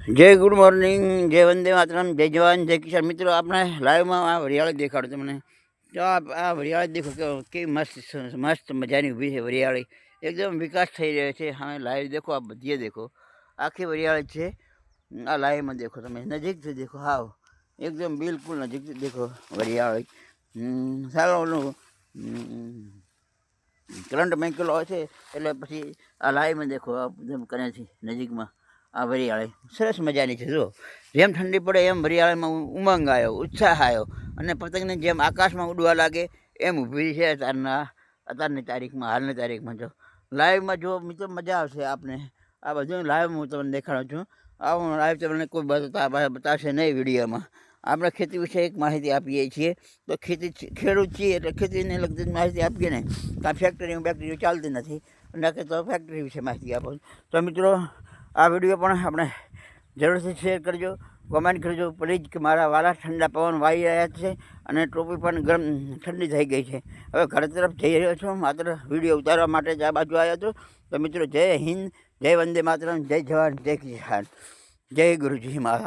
જય good morning, જય વંદે માતરમ, જય જવાન, જય કિસાન. મિત્રો આપણે લાઈવમાં આ વરિયાળી દેખાડો તમને. તો આ વરિયાળી દેખો કેવી મસ્ત મજાની ઊભી છે વરિયાળી. એકદમ વિકાસ થઈ રહ્યો છે. હા, લાઈવ દેખો, આ બધી દેખો, આખી વરિયાળી છે. આ લાઈવમાં દેખો, તમે નજીકથી દેખો, હાવ એકદમ બિલકુલ નજીકથી દેખો વરિયાળી. સારો ઓલું કરંટ મેકેલો હોય છે એટલે પછી આ લાઈવમાં દેખો, એકદમ કનેથી નજીકમાં આ વરિયાળી સરસ મજાની છે. જો જેમ ઠંડી પડે એમ વરિયાળીમાં ઉમંગ આવ્યો, ઉત્સાહ આવ્યો, અને પતંગને જેમ આકાશમાં ઉડવા લાગે એમ ઊભી છે અત્યારની તારીખમાં, હાલની તારીખમાં. જો લાઈવમાં જો મિત્રો મજા આવશે આપને. આ બધું લાઈવમાં હું તમને દેખાડું છું. આવું લાઈવ તમને કોઈ બતાવશે નહીં વિડીયોમાં. આપણે ખેતી વિશે એક માહિતી આપીએ છીએ. તો ખેડૂત છીએ એટલે ખેતીને લગતી માહિતી આપીએ ને. કાં ફેક્ટરી બેક્ટરીઓ ચાલતી નથી, નકે તો ફેક્ટરી વિશે માહિતી આપો. તો મિત્રો આ વિડીયો પણ આપણે જરૂરથી શેર કરજો, કોમેન્ટ કરજો પ્લીઝ, કે મારા વાલા ઠંડા પવન વાઈ રહ્યા છે અને ટોપી પણ ગરમ ઠંડી થઈ ગઈ છે. હવે ઘર તરફ જઈ રહ્યો છું, માત્ર વિડીયો ઉતારવા માટે જ આ બાજુ આવ્યો હતો. તો મિત્રો જય હિન્દ, જય વંદે માતરમ, જય જવાન, જય કિસાન, જય ગુરુજી મહારાજ.